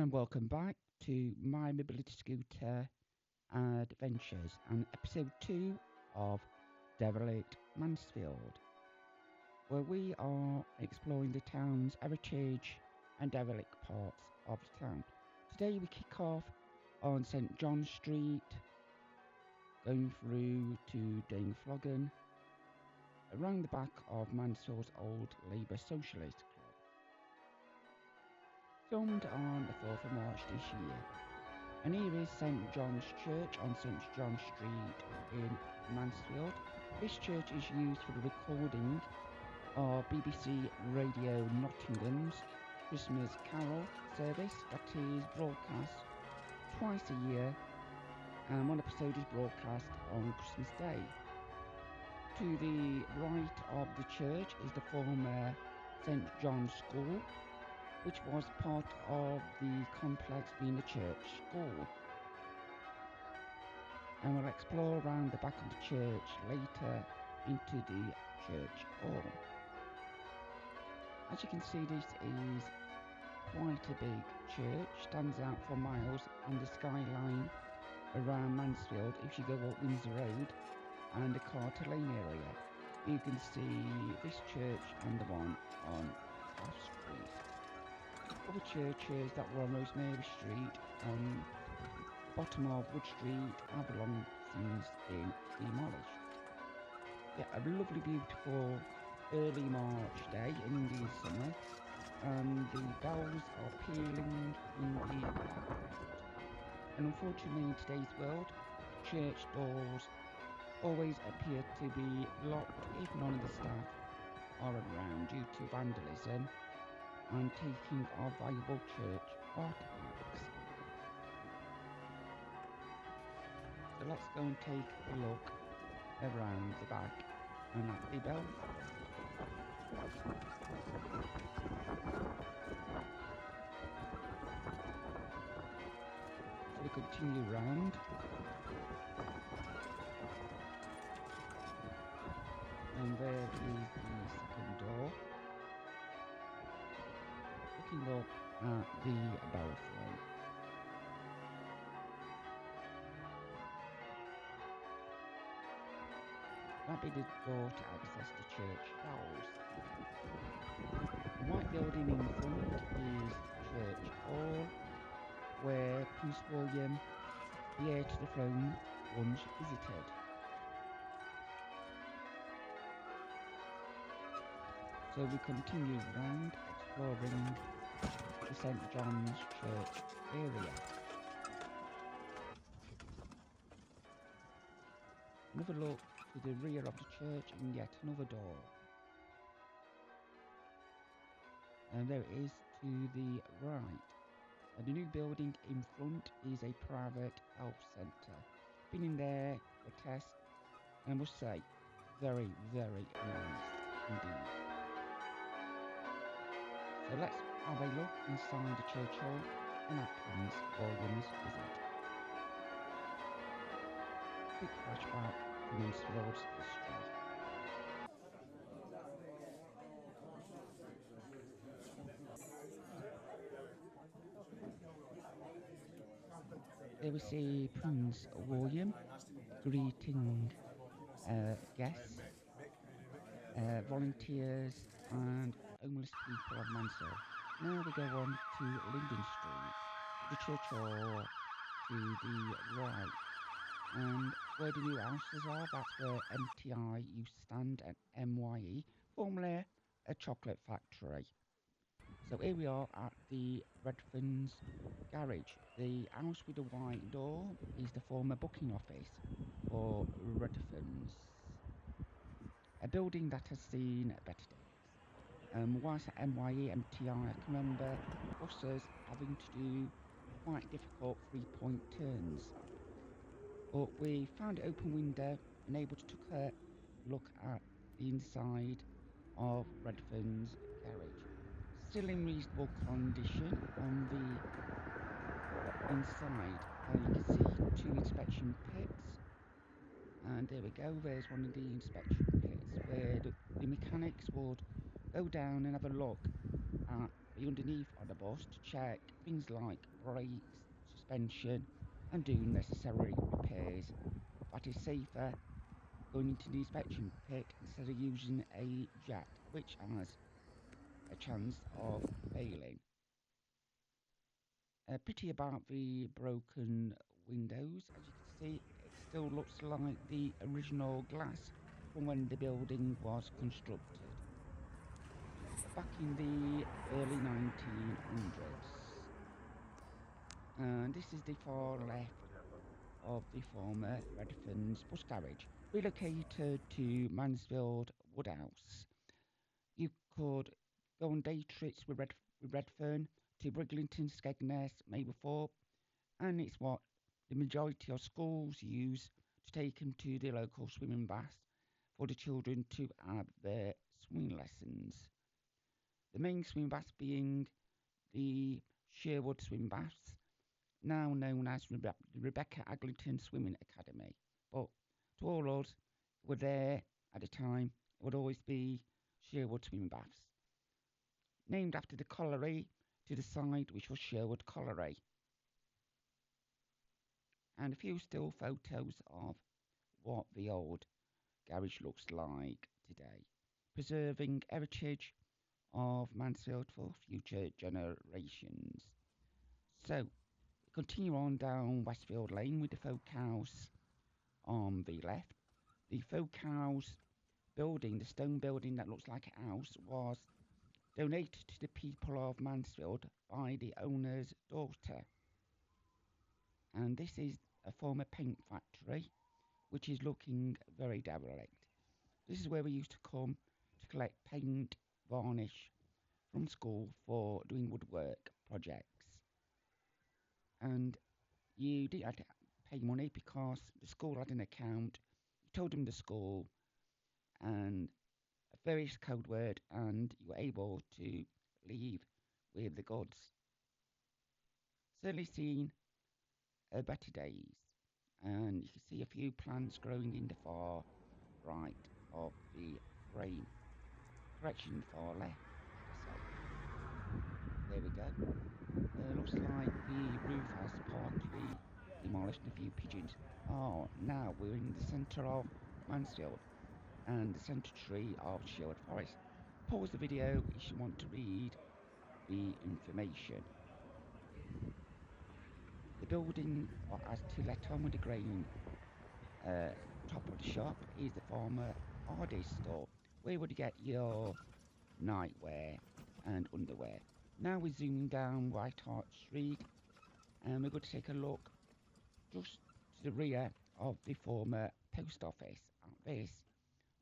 and welcome back to my mobility scooter adventures and episode 2 of Derelict Mansfield, where we are exploring the town's heritage and derelict parts of the town. Today we kick off on St John Street, going through to Danefloggan, around the back of Mansfield's old Labour Socialist Club. Filmed on the 4th of March this year. And here is St John's Church on St John Street in Mansfield. This church is used for the recording of BBC Radio Nottingham's Christmas Carol service that is broadcast twice a year, and one episode is broadcast on Christmas Day. To the right of the church is the former St John's School, which was part of the complex being the church school. And we'll explore around the back of the church later into the church hall. As you can see, this is quite a big church, stands out for miles on the skyline around Mansfield. If you go up Windsor Road and the Carter Lane area, you can see this church and the one on Taft Street. Other churches that were on Rosemary Street and bottom of Wood Street have long since been demolished. Yeah, a lovely, beautiful early March day in the summer, and the bells are pealing in the background. And unfortunately, in today's world, church doors always appear to be locked if none of the staff are around due to vandalism and taking of valuable church artifacts. So let's go and take a look around the back and at the belfry. So we continue round, and there is the second door, looking up at the belfry. That be the door to access the church bells. The white building in front is Church Hall, where Prince William, the heir to the throne, once visited. So we continue round, exploring the St John's Church area. Another look to the rear of the church and yet another door. And there it is to the right. And the new building in front is a private health centre. Been in there for tests, and I must say, very, very nice indeed. So let's have a look inside the church hall and at Prince William's visit. Quick flashback to Mansfield's history. There we see Prince William greeting guests, volunteers and homeless people of Mansfield. Now we go on to Linden Street, the church hall to the right, and where the new houses are, that's where MTI used to stand, and MYE, formerly a chocolate factory. So here we are at the Redfern's garage. The house with the white door is the former booking office for Redfern's, a building that has seen better days. Whilst at MYE, MTI, I can remember buses having to do quite difficult 3-point turns. But we found an open window and able to take a look at the inside of Redfern's garage. Still in reasonable condition on the inside. You can see 2 inspection pits, and there we go, there's one of the inspection pits where the mechanics would go down and have a look at be underneath on the bus to check things like brakes, suspension, and do necessary repairs. That is safer going into the inspection pit instead of using a jet, which has a chance of failing. Pity about the broken windows. As you can see, it still looks like the original glass from when the building was constructed back in the early 1900s. And this is the far left of the former Redfern's bus garage, relocated to Mansfield Woodhouse. You could go on day trips with Redfern to Briglington, Skegness, Mablethorpe, and it's what the majority of schools use to take them to the local swimming baths for the children to have their swimming lessons. The main swimming baths being the Sherwood Swim Baths, now known as the Rebecca Aglington Swimming Academy. But to all us who were there at the time, it would always be Sherwood Swim Baths, named after the colliery to the side, which was Sherwood Colliery. And a few still photos of what the old garage looks like today, preserving heritage of Mansfield for future generations. So, continue on down Westfield Lane with the folk house on the left. The folk house building, the stone building that looks like a house, was donated to the people of Mansfield by the owner's daughter. And this is a former paint factory, which is looking very derelict. This is where we used to come to collect paint, varnish from school for doing woodwork projects. And you didn't have to pay money because the school had an account. You told them the school and a various code word, and you were able to leave with the goods. Certainly seen better days, and you can see a few plants growing in the far right of the frame. Correction, far left, should I say. There we go. Looks like the roof has partly demolished a few pigeons. Oh, now we're in the centre of Mansfield and the centre tree of Sherwood Forest. Pause the video if you want to read the information. The building has to let on with the grain. Top of the shop is the former Hardy's store, where would you get your nightwear and underwear. Now we're zooming down White Hart Street, and we're going to take a look just to the rear of the former post office at this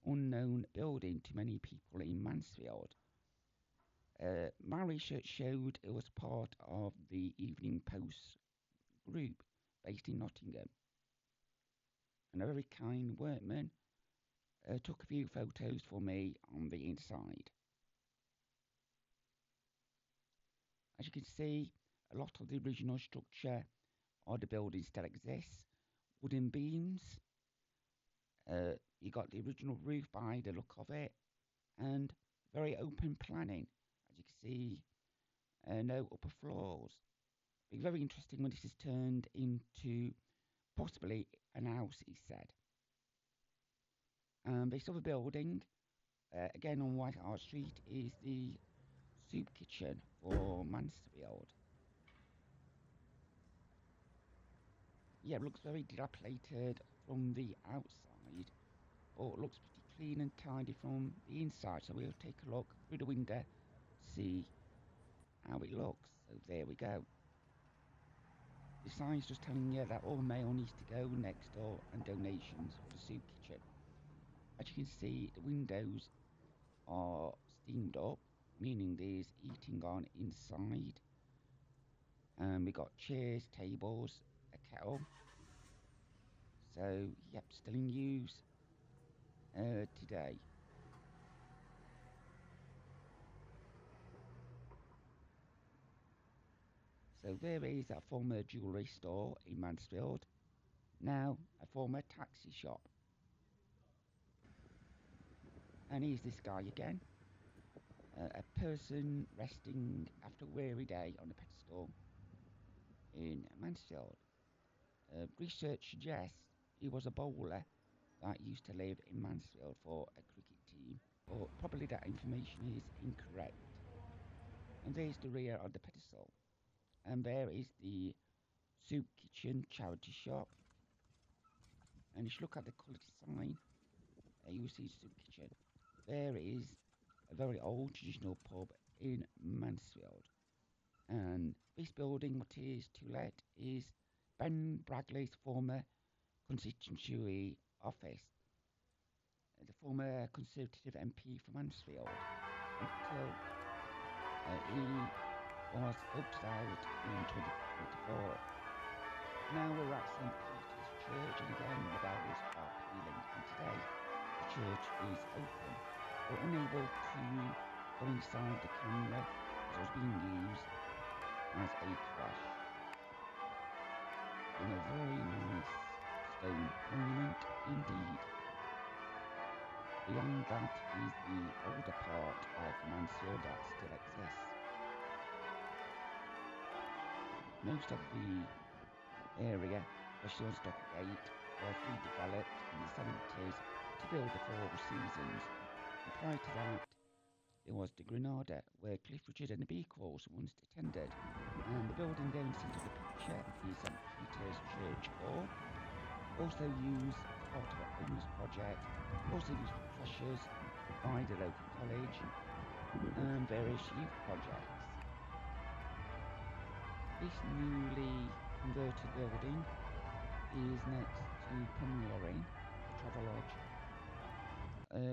unknown building to many people in Mansfield. My research showed it was part of the Evening Post group based in Nottingham. And a very kind workman took a few photos for me on the inside. As you can see, a lot of the original structure of the building still exists. Wooden beams. You got the original roof by the look of it, and very open planning. As you can see, no upper floors. It'll be very interesting when this is turned into possibly an house, he said. This other building, again on White Hart Street, is the soup kitchen for Mansfield. Yeah, it looks very dilapidated from the outside, but it looks pretty clean and tidy from the inside. So we'll take a look through the window, see how it looks. So there we go. The sign's just telling you that all mail needs to go next door and donations for the soup kitchen. As you can see, the windows are steamed up, meaning there's eating on inside. And we got chairs, tables, a kettle. So, yep, still in use today. So there is a former jewellery store in Mansfield, now a former taxi shop. And here's this guy again. a person resting after a weary day on a pedestal in Mansfield. Research suggests he was a bowler that used to live in Mansfield for a cricket team, but probably that information is incorrect. And there's the rear of the pedestal, and there is the Soup Kitchen charity shop. And if you look at the coloured sign, you will see Soup Kitchen. There is a very old traditional pub in Mansfield, and this building, what is to let, is Ben Bradley's former constituency office, the former Conservative MP for Mansfield, until he was voted out in 2024. Now we're at St. Peter's Church, and again the bells are pealing, and today the church is open. We're unable to go inside the camera as it was being used as a crash. In a very nice stone monument indeed. Beyond that is the older part of Mansfield that still exists. Most of the area, especially on Stockgate, was redeveloped in the 70s to build the Four Seasons. And prior to that, there was the Granada, where Cliff Richard and the Bequels once attended. And the building there in the centre of the picture is St. Peter's Church Hall. Also used as part of a homeless project, also used for creches by the local college, and various youth projects. This newly converted building is next to Premier Inn, the Travelodge,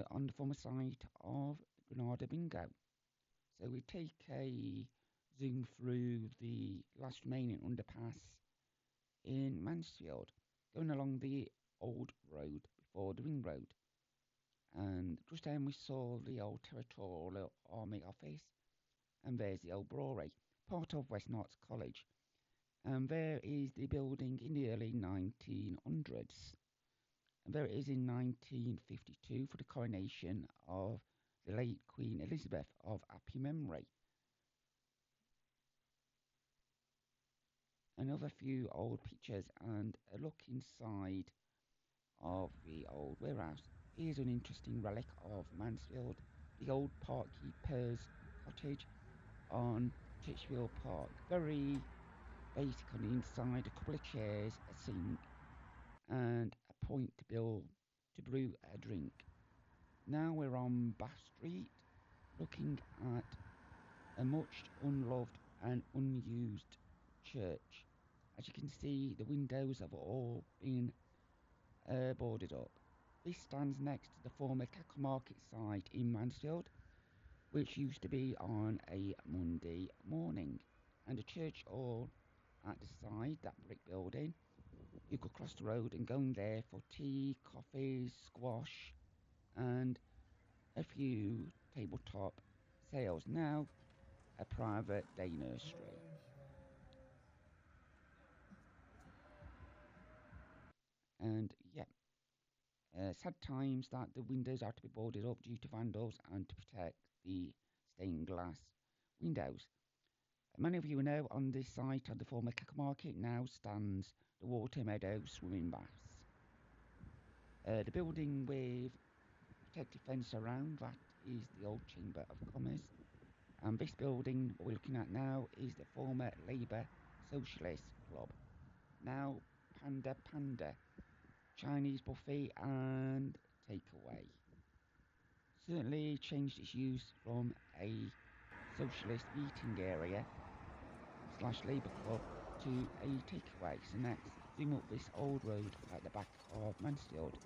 on the former site of Granada Bingo. So we take a zoom through the last remaining underpass in Mansfield, going along the old road before the ring road. And just then we saw the old Territorial Army office, and there's the old brewery, part of West Notts College. And there is the building in the early 1900s. And there it is in 1952 for the coronation of the late Queen Elizabeth of happy memory. Another few old pictures and a look inside of the old warehouse. Here's an interesting relic of Mansfield, the old park keeper's cottage on Churchfield Park. Very basic on the inside, a couple of chairs, a sink, and a point to brew a drink. Now we're on Bath Street, looking at a much unloved and unused church. As you can see, the windows have all been boarded up. This stands next to the former Cackle Market site in Mansfield, which used to be on a Monday morning, and the church hall at the side, that brick building. You could cross the road and go in there for tea, coffees, squash, and a few tabletop sales. Now a private day nursery. And yeah, sad times that the windows are to be boarded up due to vandals and to protect the stained glass windows. Many of you know on this site of the former Cackle Market now stands the Water Meadow swimming baths. The building with protective fence around, that is the old Chamber of Commerce. And this building, what we're looking at now, is the former Labour Socialist Club. Now Panda Panda, Chinese buffet and takeaway. Certainly changed its use from a socialist meeting area / Labour Club to a takeaway. So next, zoom up this old road at the back of Mansfield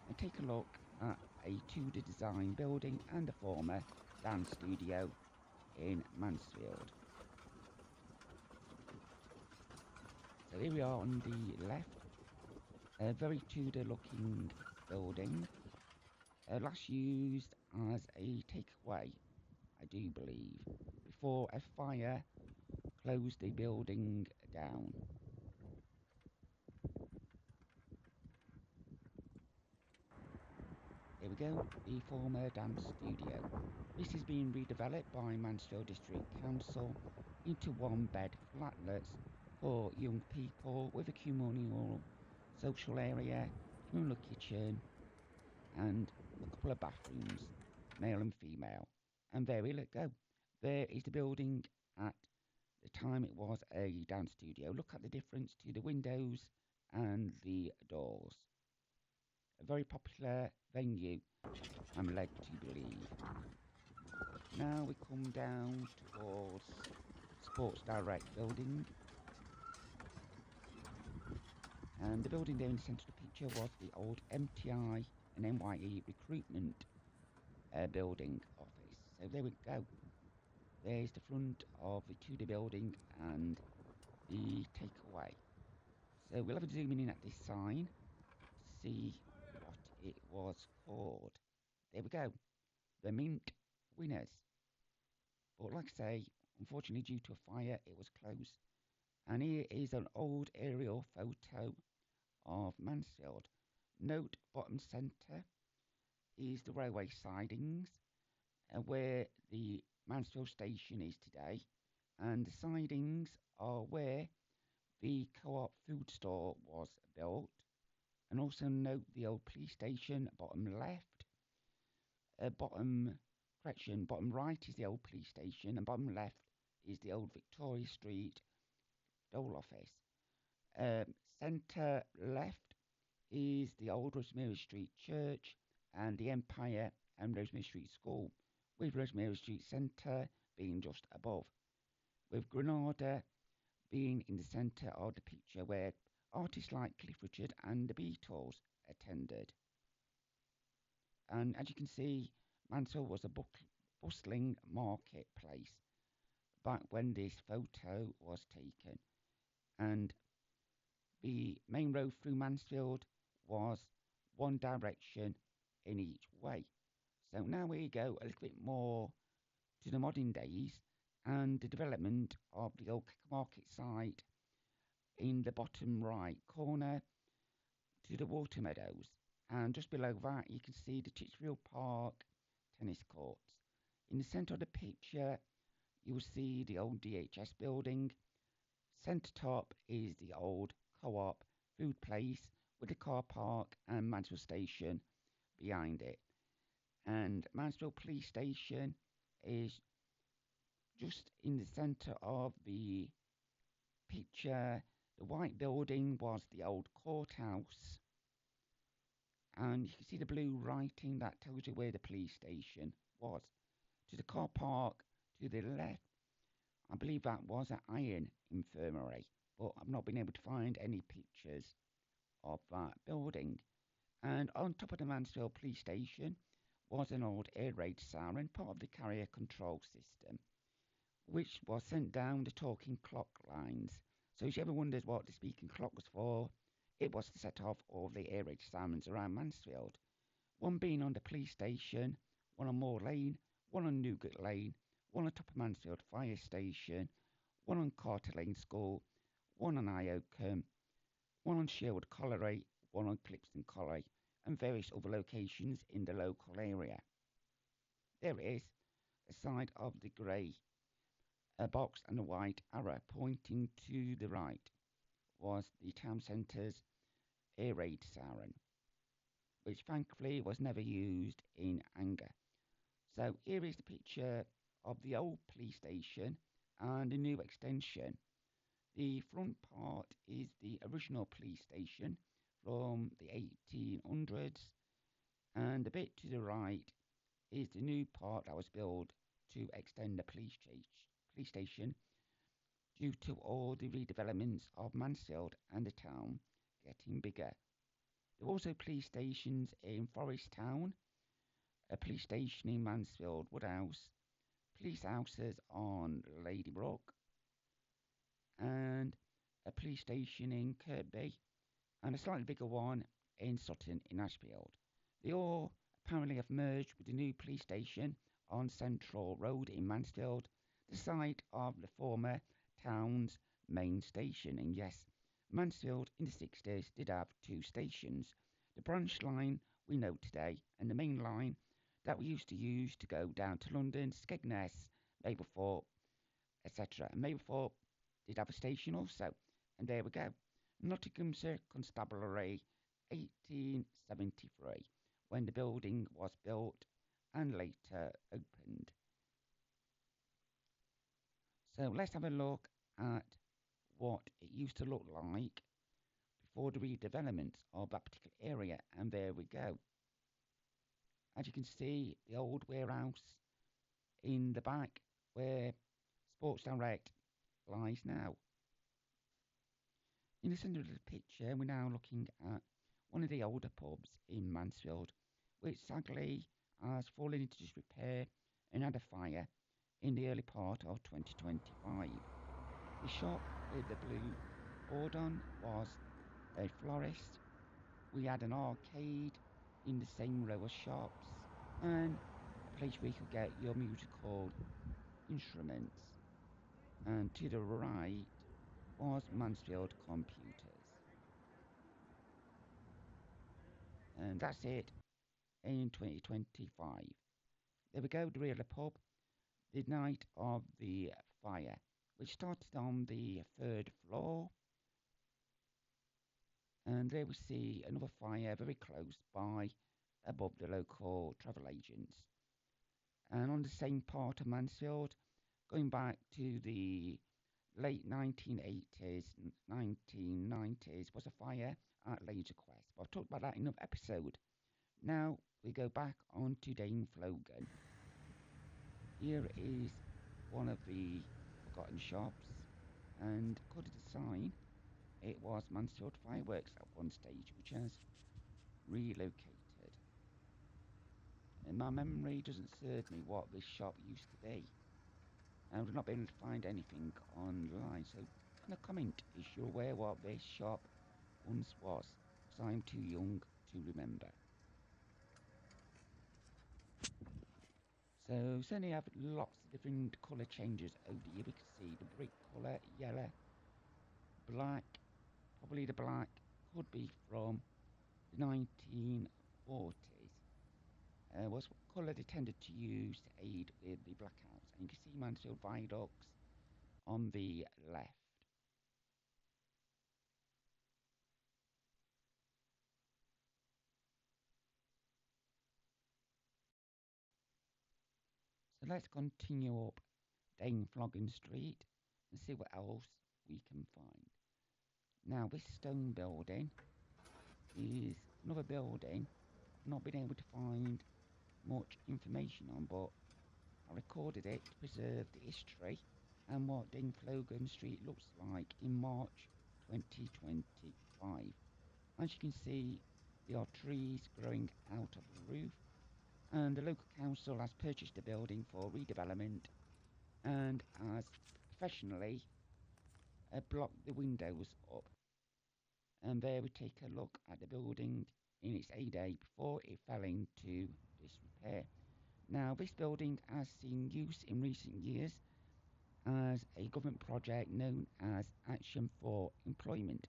and take a look at a Tudor design building and a former dance studio in Mansfield. So here we are on the left, a very Tudor looking building, last used as a takeaway, I do believe, before a fire closed the building down. Here we go, the former dance studio. This is being redeveloped by Mansfield District Council into one-bed flatlets for young people with a communal social area, communal kitchen, and a couple of bathrooms, male and female. And there we go. There is the building at the time it was a dance studio. Look at the difference to the windows and the doors. A very popular venue, I'm led to believe. Now we come down towards Sports Direct building. And the building there in the centre of the picture was the old MTI and NYE recruitment building office. So there we go. There's the front of the Tudor building and the takeaway. So we'll have a zoom in at this sign to see what it was called. There we go. The Mint Winners. But like I say, unfortunately due to a fire, it was closed. And here is an old aerial photo of Mansfield. Note bottom centre is the railway sidings where the Mansfield station is today, and the sidings are where the co-op food store was built. And also note the old police station bottom left, bottom right is the old police station, and bottom left is the old Victoria Street dole office. Centre left is the old Rosemary Street Church and the Empire and Rosemary Street School, with Rosemary Street Centre being just above, with Granada being in the centre of the picture where artists like Cliff Richard and the Beatles attended. And as you can see, Mansfield was a bustling marketplace back when this photo was taken, and the main road through Mansfield was one direction in each way. So now we go a little bit more to the modern days and the development of the old market site in the bottom right corner to the water meadows. And just below that you can see the Titchfield Park tennis courts. In the centre of the picture you will see the old DHS building. Centre top is the old co-op food place with the car park and Mansfield Station behind it. And Mansfield Police Station is just in the centre of the picture. The white building was the old courthouse, and you can see the blue writing that tells you where the police station was. To the car park to the left, I believe that was an iron infirmary, but I've not been able to find any pictures of that building. And on top of the Mansfield Police Station was an old air raid siren, part of the carrier control system, which was sent down the talking clock lines. So if you ever wondered what the speaking clock was for, it was to set off all the air raid sirens around Mansfield. One being on the police station, one on Moor Lane, one on Newgate Lane, one on top of Mansfield Fire Station, one on Carter Lane School, one on Iocombe, one on Sherwood Colliery, one on Clipston Colliery, and various other locations in the local area. There it is, a side of the grey box and a white arrow pointing to the right was the town centre's air raid siren, which thankfully was never used in anger. So here is the picture of the old police station and the new extension. The front part is the original police station from the 1800s, and the bit to the right is the new part that was built to extend the police station due to all the redevelopments of Mansfield and the town getting bigger. There were also police stations in Forest Town, a police station in Mansfield Woodhouse, police houses on Ladybrook, and a police station in Kirkby, and a slightly bigger one in Sutton in Ashfield. They all apparently have merged with the new police station on Central Road in Mansfield, the site of the former town's main station. And yes, Mansfield in the 60s did have two stations. The branch line we know today, and the main line that we used to use to go down to London, Skegness, Mablethorpe, etc. And Mablethorpe did have a station also, and there we go. Nottinghamshire Constabulary, 1873, when the building was built and later opened. So let's have a look at what it used to look like before the redevelopment of that particular area, and there we go. As you can see, the old warehouse in the back where Sports Direct lies now. In the centre of the picture, we're now looking at one of the older pubs in Mansfield, which sadly has fallen into disrepair and had a fire in the early part of 2025. The shop with the blue board on was a florist. We had an arcade in the same row of shops and a place where you could get your musical instruments. And to the right was Mansfield Computers. And that's it in 2025. There we go, the rear of the pub, the night of the fire, which started on the 3rd floor. And there we see another fire very close by, above the local travel agents. And on the same part of Mansfield, going back to the late 1980s, 1990s, was a fire at Laser Quest. I've talked about that in another episode. Now we go back on to Dane Flogan. Here is one of the forgotten shops, and according to the sign, it was Mansfield Fireworks at one stage, which has relocated. And my memory doesn't serve me what this shop used to be. I've not been able to find anything online, so in a comment if you're aware what this shop once was, because I'm too young to remember. So certainly have lots of different colour changes over the year. We can see the brick colour, yellow, black. Probably the black could be from the 1940s. Was what colour they tended to use to aid with the blackouts. And you can see Mansfield Viaducts on the left. So let's continue up Dane Flogan Street and see what else we can find. Now this stone building is another building I've not been able to find much information on, but I recorded it to preserve the history and what Dane Flogan Street looks like in March 2025. As you can see, there are trees growing out of the roof, and the local council has purchased the building for redevelopment and has professionally blocked the windows up. And there we take a look at the building in its heyday before it fell into disrepair. Now this building has seen use in recent years as a government project known as Action for Employment.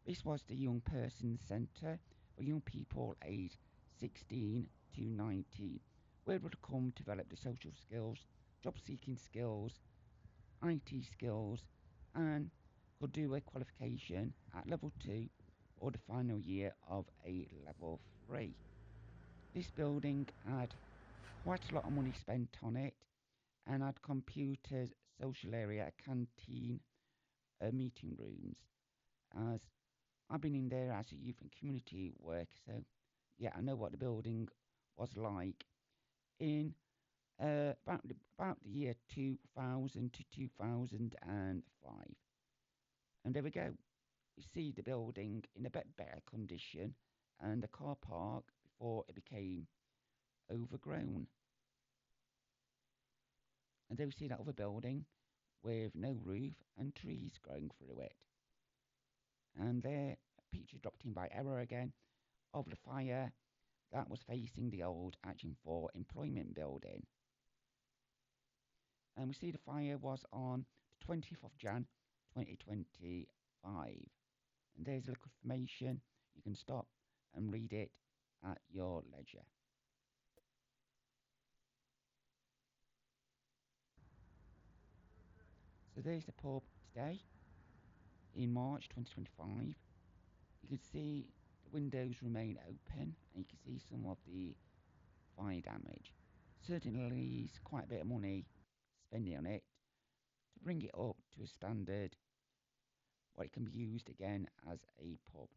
This was the Young Persons Centre for young people aged 16 to 19, where they would come to develop the social skills, job seeking skills, IT skills, and could do a qualification at level 2 or the final year of a level 3. This building had quite a lot of money spent on it and had computers, social area, a canteen, meeting rooms. As I've been in there as a youth and community worker, so yeah, I know what the building was like in about the year 2000 to 2005. And there we go. You see the building in a bit better condition and the car park before it became overgrown. And there we see that other building with no roof and trees growing through it. And there, a picture dropped in by error again of the fire that was facing the old Action for Employment building. And we see the fire was on the 20th of Jan 2025. And there's a little information. You can stop and read it at your leisure. So there's the pub today in March 2025. You can see the windows remain open and you can see some of the fire damage. Certainly it's quite a bit of money spending on it to bring it up to a standard where it can be used again as a pub.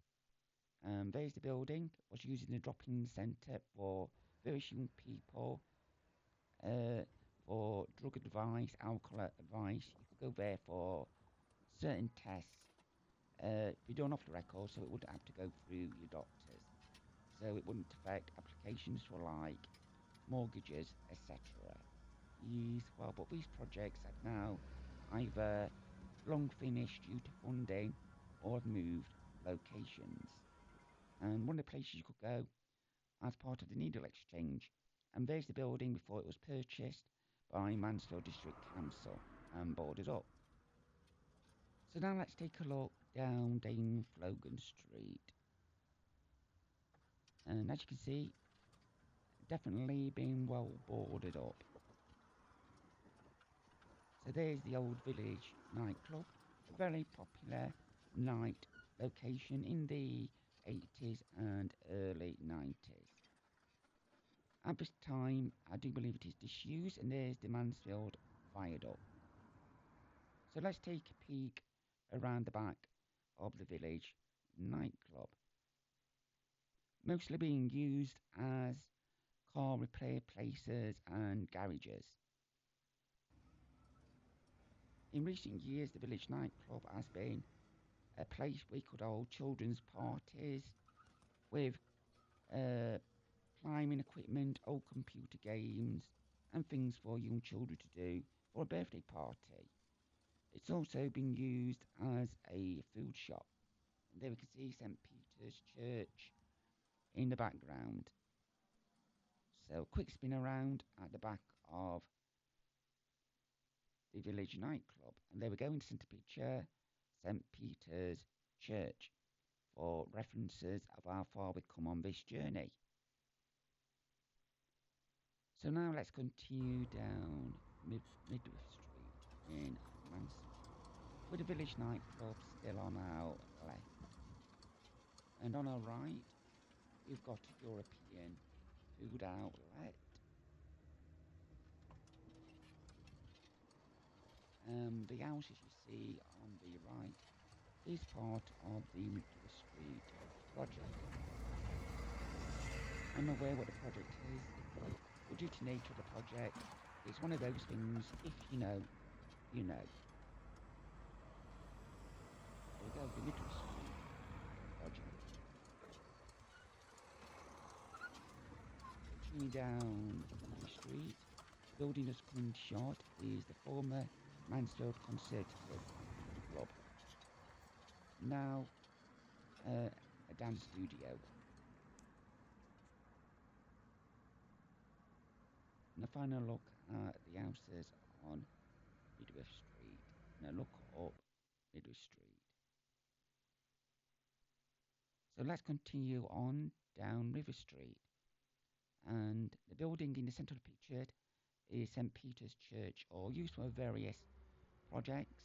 There's the building. Was using the drop-in centre for various young people, for drug advice, alcohol advice. You could go there for certain tests, be done off the record, so it wouldn't have to go through your doctors. So it wouldn't affect applications for like mortgages, etc. Yes, well, but these projects have now either long finished due to funding or have moved locations. And one of the places you could go as part of the Needle Exchange. And there's the building before it was purchased by Mansfield District Council and boarded up. So now let's take a look down Dane Flogan Street. And as you can see, definitely been well boarded up. So there's the Old Village nightclub, a very popular night location in the 80s and early 90s. At this time, I do believe it is disused, and there's the Mansfield Viaduct. So let's take a peek around the back of the village nightclub. Mostly being used as car repair places and garages. In recent years, the village nightclub has been a place we could hold children's parties with climbing equipment, old computer games, and things for young children to do for a birthday party. It's also been used as a food shop. And there we can see St. Peter's Church in the background. So quick spin around at the back of the village nightclub. And there we go in centre picture, St. Peter's Church, for references of how far we've come on this journey. So now let's continue down Midway Street in Mansfield, with the village nightclub still on our left. And on our right, we've got a European food outlet. The houses you see on the right is part of the Midway Street project. I'm aware what the project is, but due to the nature of the project, it's one of those things, if you know, you know. There we go, the Midway Street project. Continuing down Midway Street, building that's coming short is the former Mansfield Conservative Club, now a dance studio. And a final look at the houses on Midway Street, and a look up Midway Street. So let's continue on down River Street, and the building in the centre of the picture is St. Peter's Church, or used for various projects.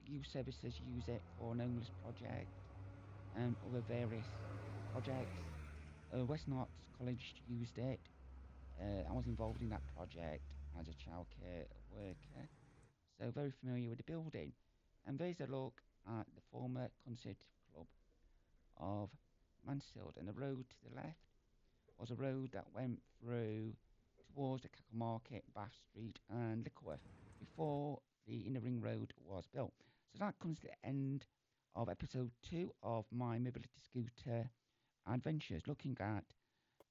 Youth services use it for an homeless project and other various projects. West Knox College used it. I was involved in that project as a childcare worker, so very familiar with the building. And there's a look at the former Conservative Club of Mansfield, and the road to the left was a road that went through towards the Cackle Market, Bath Street and Lickworth before the Inner Ring Road was built. So that comes to the end of episode 2 of my mobility scooter adventures, looking at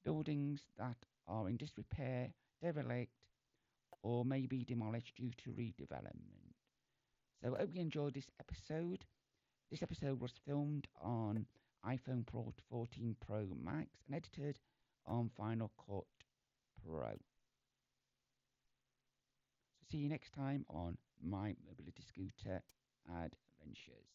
buildings that are in disrepair, derelict, or maybe demolished due to redevelopment. So I hope you enjoyed this episode. This episode was filmed on iPhone Pro 14 Pro Max and edited on Final Cut Pro. So see you next time on my mobility scooter adventures.